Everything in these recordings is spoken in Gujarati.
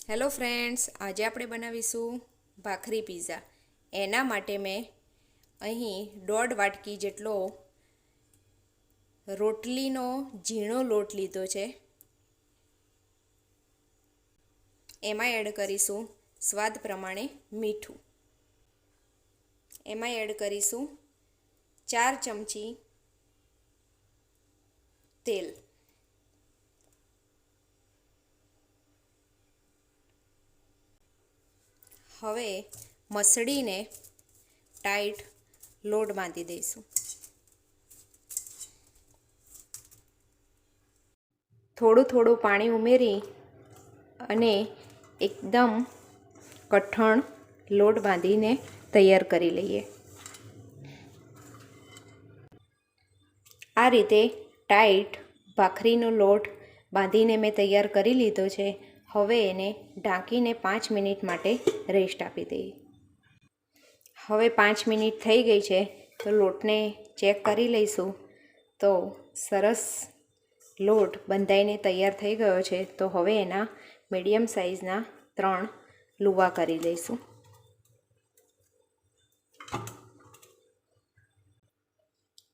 હેલો ફ્રેન્ડ્સ, આજે આપણે બનાવીશું ભાખરી પીઝા. એના માટે મેં અહીં 1.5 વાટકી જેટલો રોટલીનો ઝીણો લોટ લીધો છે. એમાં એડ કરીશું સ્વાદ પ્રમાણે મીઠું. એમાં એડ કરીશું 4 ચમચી તેલ. હવે મસળીને ટાઈટ લોટ બાંધી દઈશું. થોડું થોડું પાણી ઉમેરી અને એકદમ કઠણ લોટ બાંધીને તૈયાર કરી લઈએ. આ રીતે ટાઈટ ભાખરીનો લોટ બાંધીને મેં તૈયાર કરી લીધો છે. હવે એને ઢાંકીને 5 મિનિટ માટે રેસ્ટ આપી દઈએ. હવે 5 મિનિટ થઈ ગઈ છે તો લોટને ચેક કરી લઈશું. તો સરસ લોટ બંધાઈને તૈયાર થઈ ગયો છે. તો હવે એના મીડિયમ સાઇઝના 3 લુવા કરી દઈશું.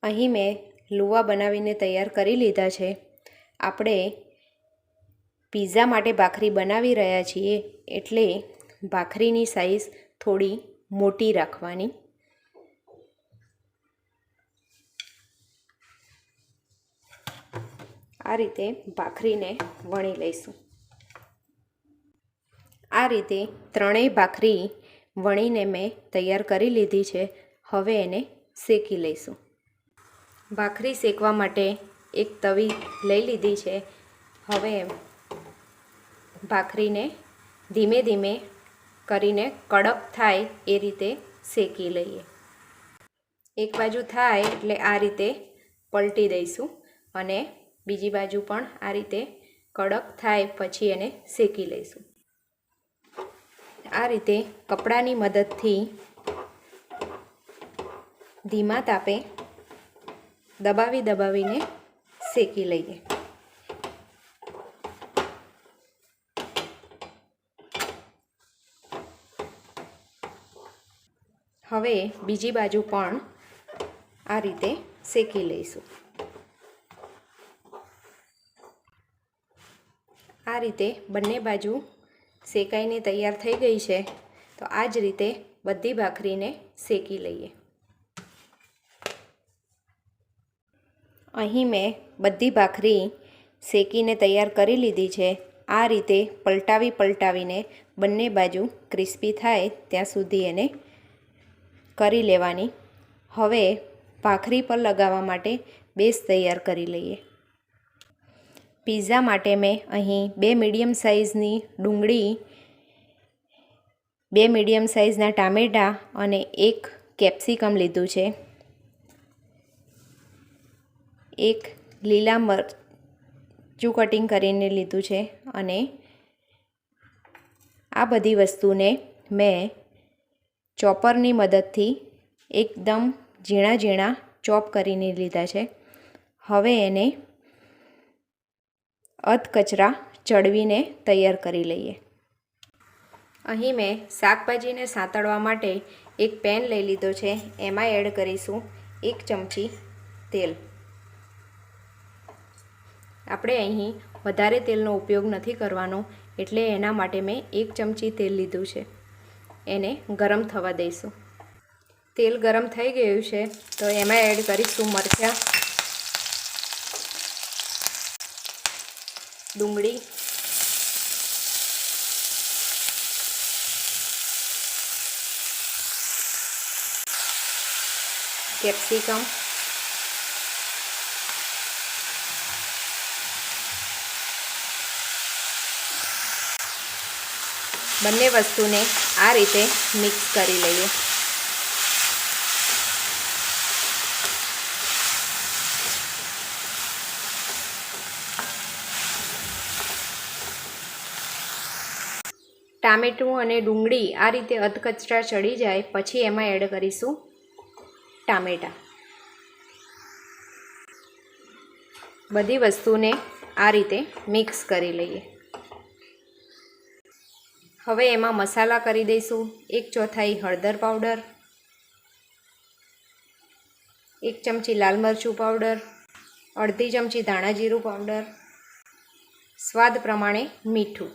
અહીં મેં લુવા બનાવીને તૈયાર કરી લીધા છે. આપણે પીઝા માટે ભાખરી બનાવી રહ્યા છીએ એટલે ભાખરીની સાઈઝ થોડી મોટી રાખવાની. આ રીતે ભાખરીને વણી લઈશું. આ રીતે ત્રણેય ભાખરી વણીને મેં તૈયાર કરી લીધી છે. હવે એને શેકી લઈશું. ભાખરી શેકવા માટે એક તવી લઈ લીધી છે. હવે ભાખરીને ધીમે ધીમે કરીને કડક થાય એ રીતે શેકી લઈએ. એક બાજુ થાય એટલે આ રીતે પલટી દઈશું અને બીજી બાજુ પણ આ રીતે કડક થાય પછી એને શેકી લઈશું. આ રીતે કપડાની મદદથી ધીમા તાપે દબાવીને શેકી લઈએ. હવે બીજી બાજુ પણ આ રીતે શેકી લઈશું. આ રીતે બંને બાજુ શેકાઈને તૈયાર થઈ ગઈ છે. તો આ જ રીતે બધી ભાખરીને શેકી લઈએ. અહીં મેં બધી ભાખરી શેકીને તૈયાર કરી લીધી છે. આ રીતે પલટાવીને બંને બાજુ ક્રિસ્પી થાય ત્યાં સુધી એને કરી લેવાની. હવે ભાખરી પર લગાવવા માટે બેઝ તૈયાર કરી લઈએ. પીઝા માટે મેં અહીં 2 મીડિયમ સાઇઝની ડુંગળી, 2 મીડિયમ સાઇઝના ટામેટાં અને 1 કેપ્સિકમ લીધું છે. 1 લીલા મરચું કટિંગ કરીને લીધું છે અને આ બધી વસ્તુને મેં ચોપરની મદદથી એકદમ ઝીણા ચોપ કરીને લીધા છે. હવે એને અધકચરા ચડવીને તૈયાર કરી લઈએ. અહીં મેં શાકભાજીને સાંતળવા માટે એક પેન લઈ લીધો છે. એમાં એડ કરીશું 1 ચમચી તેલ. આપણે અહીં વધારે તેલનો ઉપયોગ નથી કરવાનો એટલે એના માટે મેં 1 ચમચી તેલ લીધું છે. એને ગરમ થવા દઈશું. તેલ ગરમ થઈ ગયું છે તો એમાં એડ કરીશું મરચાં, ડુંગળી, કેપ્સિકમ, બંને વસ્તુને આ રીતે મિક્સ કરી લઈએ. ટામેટું અને ડુંગળી આ રીતે અધકચરા ચડી જાય પછી એમાં એડ કરીશું ટામેટાં. બધી વસ્તુને આ રીતે મિક્સ કરી લઈએ. હવે એમાં મસાલા કરી દઈશું. 1/4 હળદર પાવડર, 1 ચમચી લાલ મરચું પાવડર, અડધી ચમચી ધાણા જીરું પાવડર, સ્વાદ પ્રમાણે મીઠું.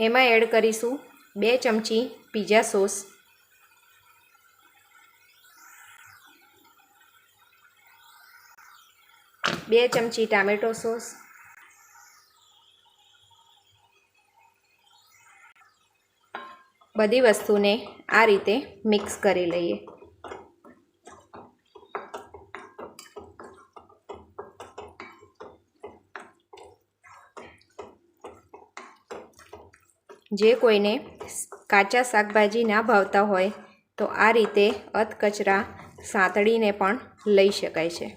એમાં એડ કરીશું 2 ચમચી પિઝા સોસ, 2 ચમચી ટામેટો સોસ, બધી વસ્તુને આ રીતે મિક્સ કરી લઈએ. જે કોઈને કાચા શાકભાજી ના ભાવતા હોય તો આ રીતે અધકચરા સાંતળીને પણ લઈ શકાય છે.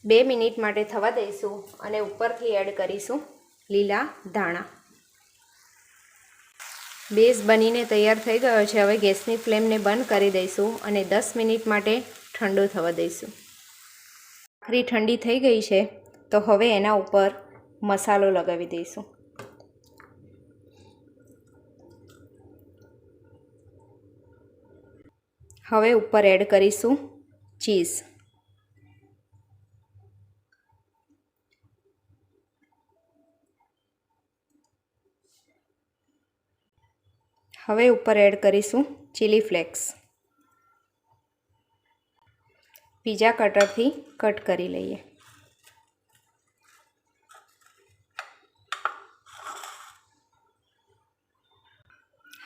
2 મિનિટ માટે થવા દઈશું અને ઉપરથી એડ કરીશું લીલા ધાણા. બેઝ બનીને તૈયાર થઈ ગયો છે. હવે ગેસની ફ્લેમને બંધ કરી દઈશું અને 10 મિનિટ માટે ઠંડો થવા દઈશું. ભાખરી ઠંડી થઈ ગઈ છે તો હવે એના ઉપર મસાલો લગાવી દઈશું. હવે ઉપર એડ કરીશું ચીઝ. હવે ઉપર એડ કરીશું ચીલી ફ્લેક્સ. પિઝા કટરથી કટ કરી લઈએ.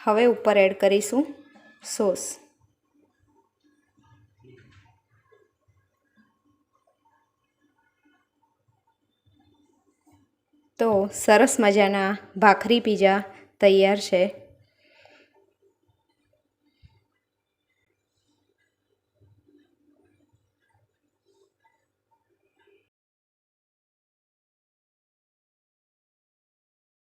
હવે ઉપર એડ કરીશું સોસ. તો સરસ મજાના ભાખરી પિઝા તૈયાર છે.